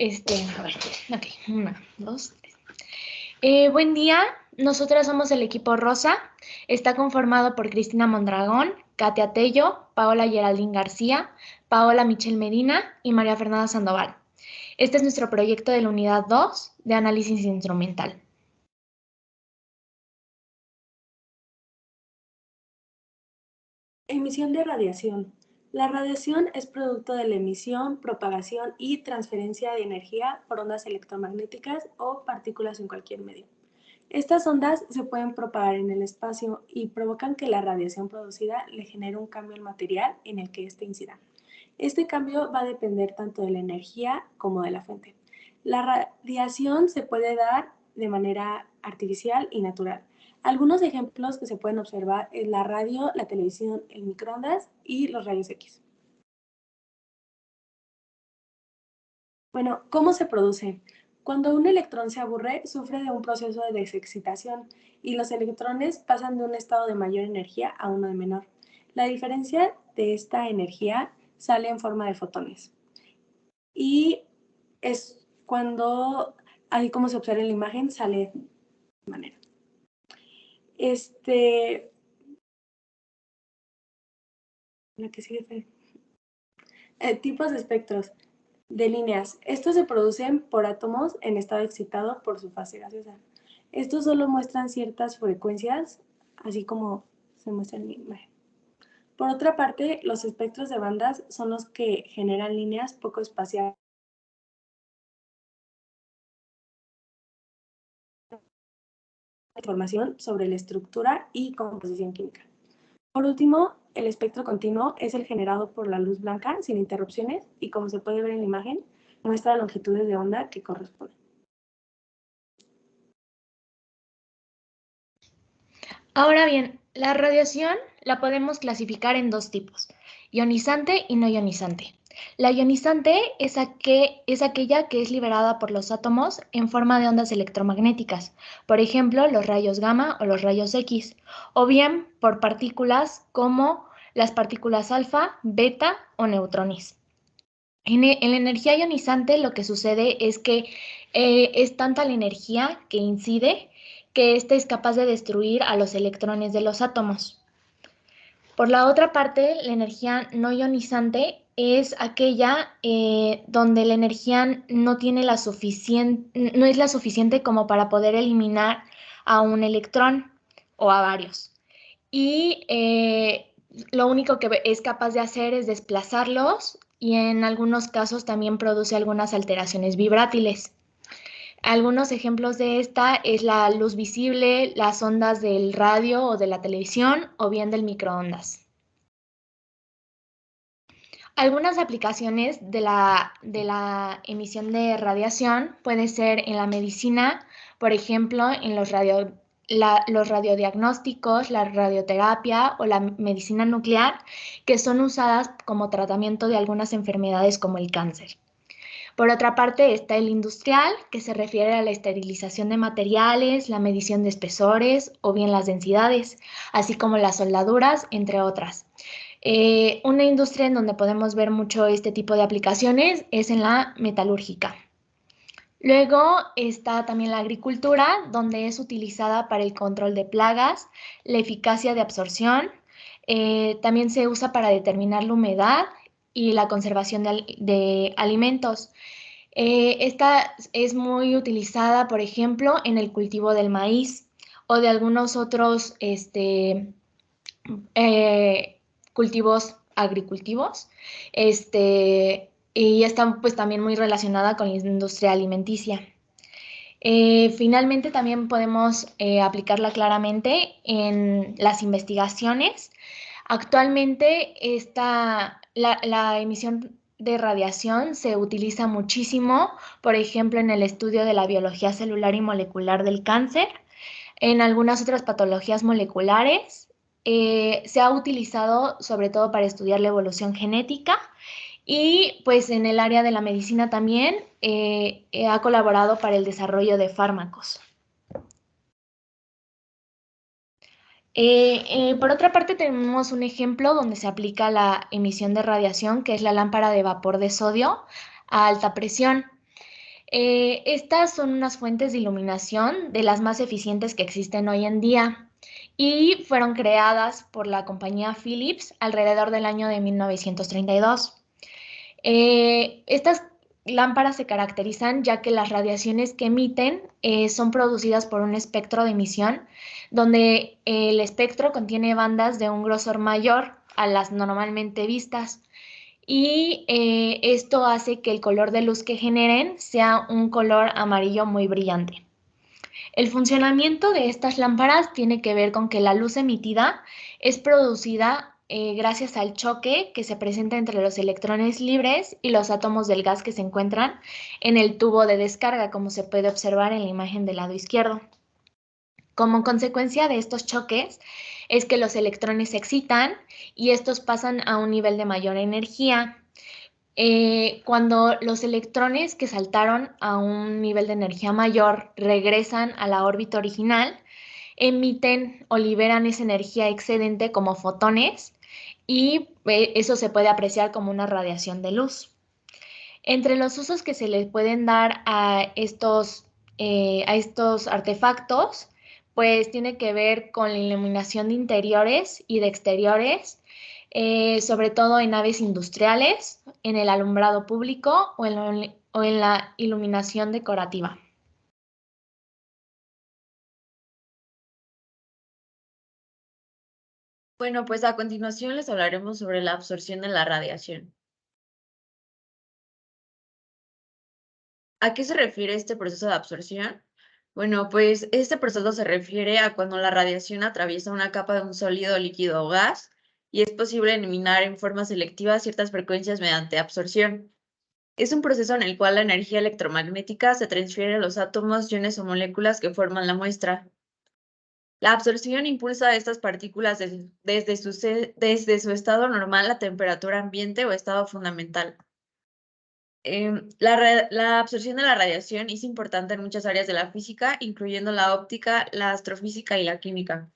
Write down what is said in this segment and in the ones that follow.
A ver, ok, 1, 2, 3. Buen día, nosotros somos el equipo Rosa. Está conformado por Cristina Mondragón, Katia Tello, Paola Geraldine García, Paola Michelle Medina y María Fernanda Sandoval. Este es nuestro proyecto de la unidad 2 de análisis instrumental. Emisión de radiación. La radiación es producto de la emisión, propagación y transferencia de energía por ondas electromagnéticas o partículas en cualquier medio. Estas ondas se pueden propagar en el espacio y provocan que la radiación producida le genere un cambio al material en el que éste incida. Este cambio va a depender tanto de la energía como de la fuente. La radiación se puede dar de manera artificial y natural. Algunos ejemplos que se pueden observar es la radio, la televisión, el microondas y los rayos X. Bueno, ¿cómo se produce? Cuando un electrón se aburre, sufre de un proceso de desexcitación y los electrones pasan de un estado de mayor energía a uno de menor. La diferencia de esta energía sale en forma de fotones. Y es cuando, ahí como se observa en la imagen, sale de manera. La que sigue. Tipos de espectros de líneas. Estos se producen por átomos en estado excitado por su fase gaseosa. Estos solo muestran ciertas frecuencias, así como se muestra en la imagen. Por otra parte, los espectros de bandas son los que generan líneas poco espaciadas. Información sobre la estructura y composición química. Por último, el espectro continuo es el generado por la luz blanca sin interrupciones y, como se puede ver en la imagen, muestra longitudes de onda que corresponden. Ahora bien, la radiación la podemos clasificar en dos tipos, ionizante y no ionizante. La ionizante es aquella que es liberada por los átomos en forma de ondas electromagnéticas, por ejemplo, los rayos gamma o los rayos X, o bien por partículas como las partículas alfa, beta o neutrones. En la energía ionizante lo que sucede es que es tanta la energía que incide que ésta es capaz de destruir a los electrones de los átomos. Por la otra parte, la energía no ionizante es aquella donde la energía no es la suficiente como para poder eliminar a un electrón o a varios. Y lo único que es capaz de hacer es desplazarlos y en algunos casos también produce algunas alteraciones vibrátiles. Algunos ejemplos de esta es la luz visible, las ondas del radio o de la televisión o bien del microondas. Algunas aplicaciones de la emisión de radiación puede ser en la medicina, por ejemplo, en los radiodiagnósticos, la radioterapia o la medicina nuclear, que son usadas como tratamiento de algunas enfermedades como el cáncer. Por otra parte está el industrial, que se refiere a la esterilización de materiales, la medición de espesores o bien las densidades, así como las soldaduras, entre otras. Una industria en donde podemos ver mucho este tipo de aplicaciones es en la metalúrgica. Luego está también la agricultura, donde es utilizada para el control de plagas, la eficacia de absorción, también se usa para determinar la humedad y la conservación de alimentos. Esta es muy utilizada, por ejemplo, en el cultivo del maíz o de algunos otros cultivos agricultivos, y está pues también muy relacionada con la industria alimenticia. Finalmente también podemos aplicarla claramente en las investigaciones. Actualmente la emisión de radiación se utiliza muchísimo, por ejemplo, en el estudio de la biología celular y molecular del cáncer, en algunas otras patologías moleculares. Se ha utilizado sobre todo para estudiar la evolución genética y pues en el área de la medicina también ha colaborado para el desarrollo de fármacos. Por otra parte, tenemos un ejemplo donde se aplica la emisión de radiación, que es la lámpara de vapor de sodio a alta presión. Estas son unas fuentes de iluminación de las más eficientes que existen hoy en día y fueron creadas por la compañía Philips alrededor del año de 1932. Estas lámparas se caracterizan ya que las radiaciones que emiten son producidas por un espectro de emisión donde el espectro contiene bandas de un grosor mayor a las normalmente vistas y esto hace que el color de luz que generen sea un color amarillo muy brillante. El funcionamiento de estas lámparas tiene que ver con que la luz emitida es producida gracias al choque que se presenta entre los electrones libres y los átomos del gas que se encuentran en el tubo de descarga, como se puede observar en la imagen del lado izquierdo. Como consecuencia de estos choques es que los electrones se excitan y estos pasan a un nivel de mayor energía. Cuando los electrones que saltaron a un nivel de energía mayor regresan a la órbita original, emiten o liberan esa energía excedente como fotones y eso se puede apreciar como una radiación de luz. Entre los usos que se les pueden dar a estos artefactos, pues tiene que ver con la iluminación de interiores y de exteriores, sobre todo en naves industriales, en el alumbrado público o en la iluminación decorativa. Bueno, pues a continuación les hablaremos sobre la absorción de la radiación. ¿A qué se refiere este proceso de absorción? Bueno, pues este proceso se refiere a cuando la radiación atraviesa una capa de un sólido, líquido o gas y es posible eliminar en forma selectiva ciertas frecuencias mediante absorción. Es un proceso en el cual la energía electromagnética se transfiere a los átomos, iones o moléculas que forman la muestra. La absorción impulsa a estas partículas desde su estado normal a temperatura ambiente o estado fundamental. La absorción de la radiación es importante en muchas áreas de la física, incluyendo la óptica, la astrofísica y la química.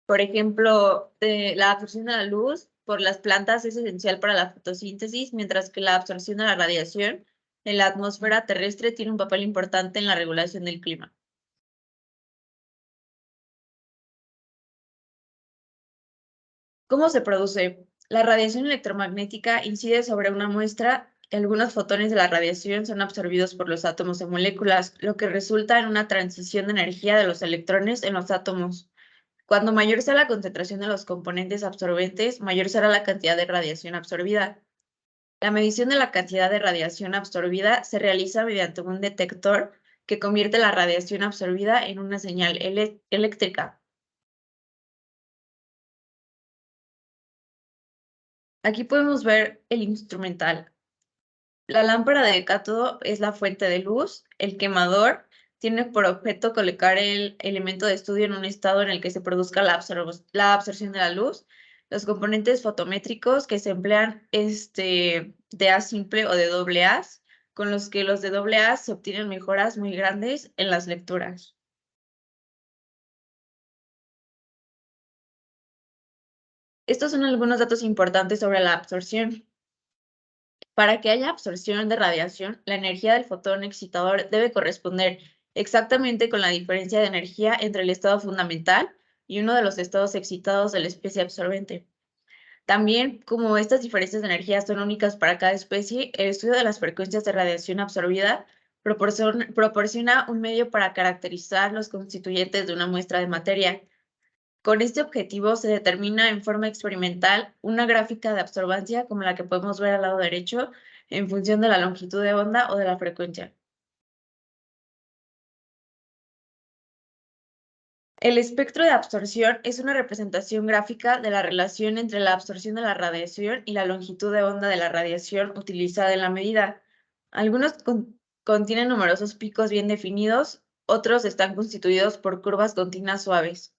Por ejemplo, la absorción de la luz por las plantas es esencial para la fotosíntesis, mientras que la absorción de la radiación en la atmósfera terrestre tiene un papel importante en la regulación del clima. ¿Cómo se produce? La radiación electromagnética incide sobre una muestra y algunos fotones de la radiación son absorbidos por los átomos de moléculas, lo que resulta en una transición de energía de los electrones en los átomos. Cuando mayor sea la concentración de los componentes absorbentes, mayor será la cantidad de radiación absorbida. La medición de la cantidad de radiación absorbida se realiza mediante un detector que convierte la radiación absorbida en una señal eléctrica. Aquí podemos ver el instrumental. La lámpara de cátodo es la fuente de luz. El quemador tiene por objeto colocar el elemento de estudio en un estado en el que se produzca la absorción de la luz. Los componentes fotométricos que se emplean de A simple o de doble A, con los que los de doble A se obtienen mejoras muy grandes en las lecturas. Estos son algunos datos importantes sobre la absorción. Para que haya absorción de radiación, la energía del fotón excitador debe corresponder exactamente con la diferencia de energía entre el estado fundamental y uno de los estados excitados de la especie absorbente. También, como estas diferencias de energía son únicas para cada especie, el estudio de las frecuencias de radiación absorbida proporciona un medio para caracterizar los constituyentes de una muestra de materia. Con este objetivo se determina en forma experimental una gráfica de absorbancia como la que podemos ver al lado derecho en función de la longitud de onda o de la frecuencia. El espectro de absorción es una representación gráfica de la relación entre la absorción de la radiación y la longitud de onda de la radiación utilizada en la medida. Algunos contienen numerosos picos bien definidos, otros están constituidos por curvas continuas suaves.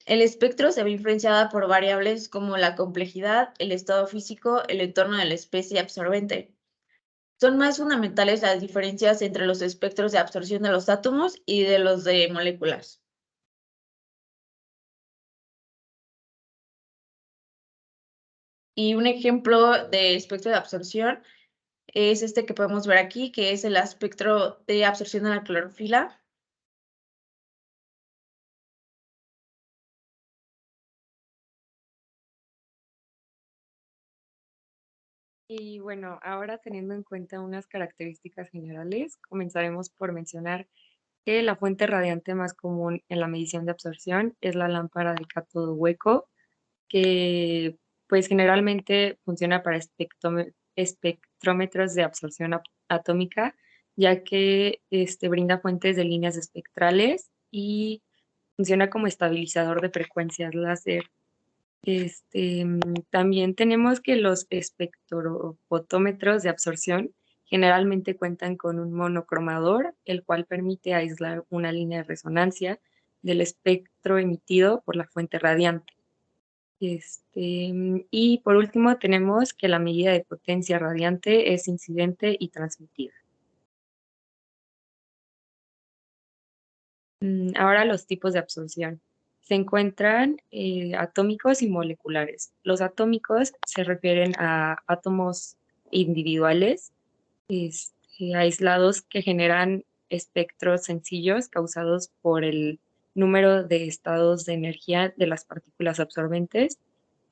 El espectro se ve influenciado por variables como la complejidad, el estado físico, el entorno de la especie absorbente. Son más fundamentales las diferencias entre los espectros de absorción de los átomos y de los de moléculas. Y un ejemplo de espectro de absorción es este que podemos ver aquí, que es el espectro de absorción de la clorofila. Y bueno, ahora teniendo en cuenta unas características generales, comenzaremos por mencionar que la fuente radiante más común en la medición de absorción es la lámpara de cátodo hueco, que pues generalmente funciona para espectrómetros de absorción atómica, ya que brinda fuentes de líneas espectrales y funciona como estabilizador de frecuencias láser. También tenemos que los espectrofotómetros de absorción generalmente cuentan con un monocromador, el cual permite aislar una línea de resonancia del espectro emitido por la fuente radiante. Y por último tenemos que la medida de potencia radiante es incidente y transmitida. Ahora los tipos de absorción. Se encuentran atómicos y moleculares. Los atómicos se refieren a átomos individuales aislados que generan espectros sencillos causados por el número de estados de energía de las partículas absorbentes.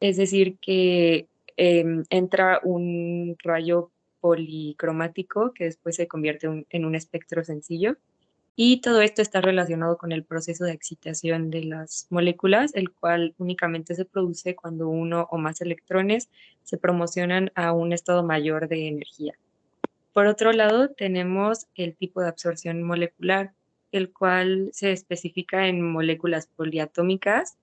Es decir, que entra un rayo policromático que después se convierte en un espectro sencillo. Y todo esto está relacionado con el proceso de excitación de las moléculas, el cual únicamente se produce cuando uno o más electrones se promocionan a un estado mayor de energía. Por otro lado, tenemos el tipo de absorción molecular, el cual se especifica en moléculas poliatómicas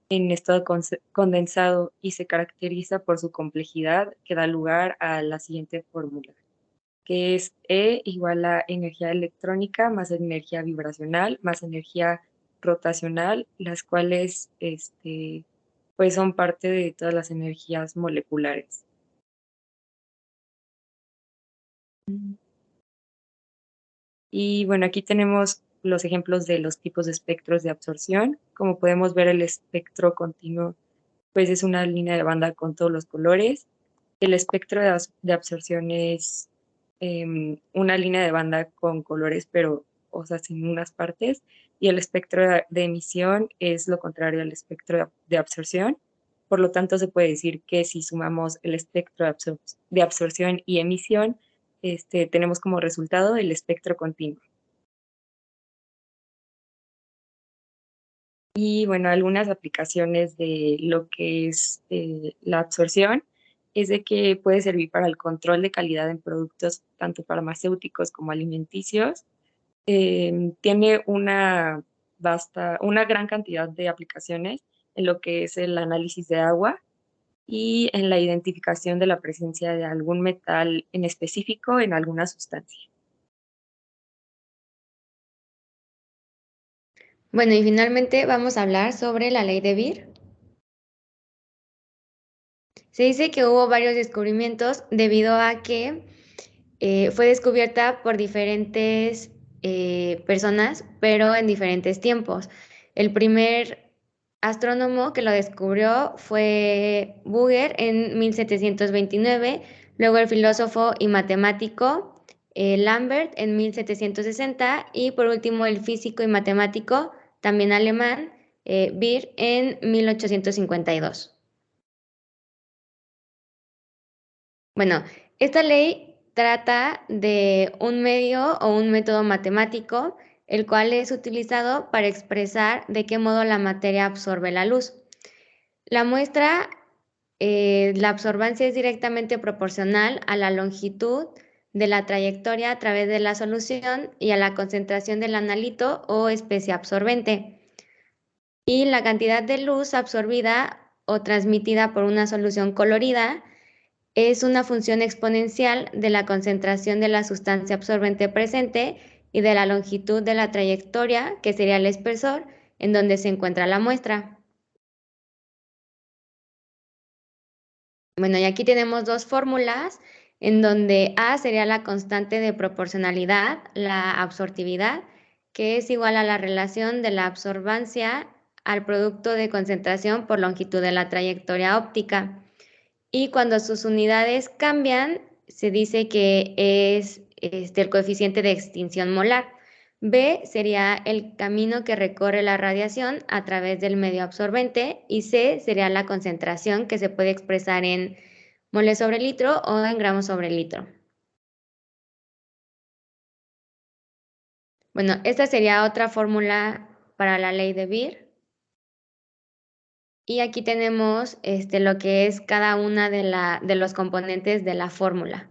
en estado condensado y se caracteriza por su complejidad que da lugar a la siguiente fórmula, que es E igual a energía electrónica más energía vibracional más energía rotacional, las cuales pues son parte de todas las energías moleculares. Y bueno, aquí tenemos los ejemplos de los tipos de espectros de absorción. Como podemos ver, el espectro continuo pues es una línea de banda con todos los colores. El espectro de absorción es una línea de banda con colores, pero, o sea, sin unas partes. Y el espectro de emisión es lo contrario al espectro de absorción. Por lo tanto, se puede decir que si sumamos el espectro de absorción y emisión, tenemos como resultado el espectro continuo. Y bueno, algunas aplicaciones de lo que es la absorción es de que puede servir para el control de calidad en productos tanto farmacéuticos como alimenticios. Tiene una gran cantidad de aplicaciones en lo que es el análisis de agua y en la identificación de la presencia de algún metal en específico en alguna sustancia. Bueno, y finalmente vamos a hablar sobre la ley de Beer. Se dice que hubo varios descubrimientos debido a que fue descubierta por diferentes personas, pero en diferentes tiempos. El primer astrónomo que lo descubrió fue Booger en 1729, luego el filósofo y matemático Lambert en 1760 y por último el físico y matemático, también alemán, Beer en 1852. Bueno, esta ley trata de un medio o un método matemático, el cual es utilizado para expresar de qué modo la materia absorbe la luz. La muestra, la absorbancia es directamente proporcional a la longitud de la trayectoria a través de la solución y a la concentración del analito o especie absorbente. Y la cantidad de luz absorbida o transmitida por una solución colorida es una función exponencial de la concentración de la sustancia absorbente presente y de la longitud de la trayectoria, que sería el espesor, en donde se encuentra la muestra. Bueno, y aquí tenemos dos fórmulas, en donde A sería la constante de proporcionalidad, la absortividad, que es igual a la relación de la absorbancia al producto de concentración por longitud de la trayectoria óptica. Y cuando sus unidades cambian, se dice que es el coeficiente de extinción molar. B sería el camino que recorre la radiación a través del medio absorbente y C sería la concentración que se puede expresar en moles sobre litro o en gramos sobre litro. Bueno, esta sería otra fórmula para la ley de Beer. Y aquí tenemos lo que es cada una de los componentes de la fórmula.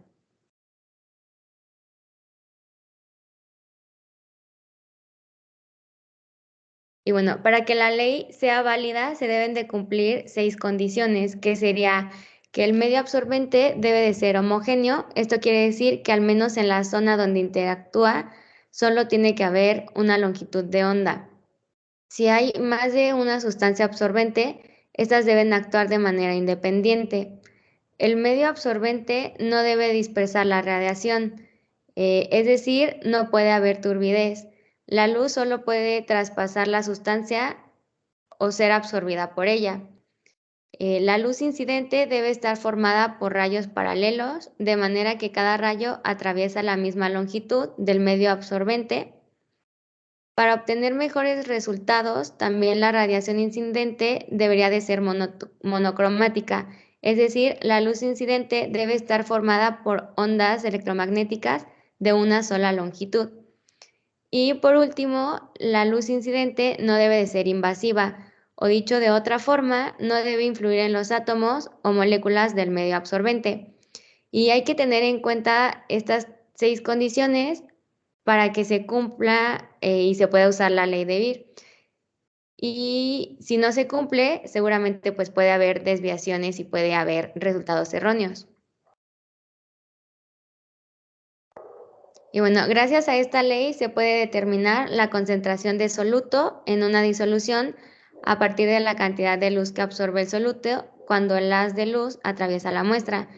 Y bueno, para que la ley sea válida se deben de cumplir 6 condiciones, que sería que el medio absorbente debe de ser homogéneo. Esto quiere decir que al menos en la zona donde interactúa solo tiene que haber una longitud de onda. Si hay más de una sustancia absorbente, estas deben actuar de manera independiente. El medio absorbente no debe dispersar la radiación, es decir, no puede haber turbidez. La luz solo puede traspasar la sustancia o ser absorbida por ella. La luz incidente debe estar formada por rayos paralelos, de manera que cada rayo atraviesa la misma longitud del medio absorbente. Para obtener mejores resultados, también la radiación incidente debería de ser monocromática, es decir, la luz incidente debe estar formada por ondas electromagnéticas de una sola longitud. Y por último, la luz incidente no debe de ser invasiva, o dicho de otra forma, no debe influir en los átomos o moléculas del medio absorbente. Y hay que tener en cuenta estas 6 condiciones para que se cumpla y se pueda usar la ley de Beer. Y si no se cumple, seguramente pues puede haber desviaciones y puede haber resultados erróneos. Y bueno, gracias a esta ley se puede determinar la concentración de soluto en una disolución a partir de la cantidad de luz que absorbe el soluto cuando el haz de luz atraviesa la muestra.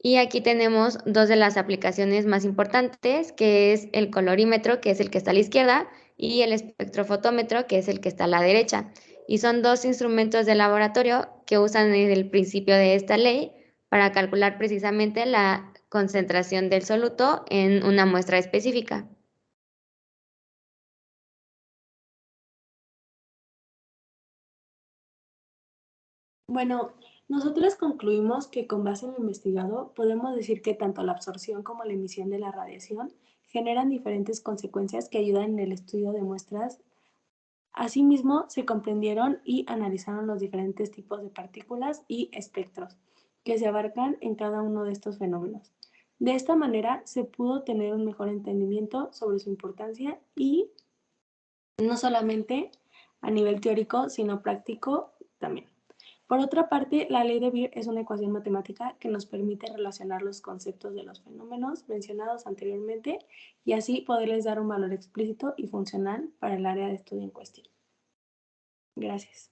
Y aquí tenemos dos de las aplicaciones más importantes, que es el colorímetro, que es el que está a la izquierda, y el espectrofotómetro, que es el que está a la derecha. Y son dos instrumentos de laboratorio que usan el principio de esta ley para calcular precisamente la concentración del soluto en una muestra específica. Bueno, nosotros concluimos que con base en lo investigado podemos decir que tanto la absorción como la emisión de la radiación generan diferentes consecuencias que ayudan en el estudio de muestras. Asimismo, se comprendieron y analizaron los diferentes tipos de partículas y espectros que se abarcan en cada uno de estos fenómenos. De esta manera, se pudo tener un mejor entendimiento sobre su importancia y no solamente a nivel teórico, sino práctico también. Por otra parte, la ley de Beer es una ecuación matemática que nos permite relacionar los conceptos de los fenómenos mencionados anteriormente y así poderles dar un valor explícito y funcional para el área de estudio en cuestión. Gracias.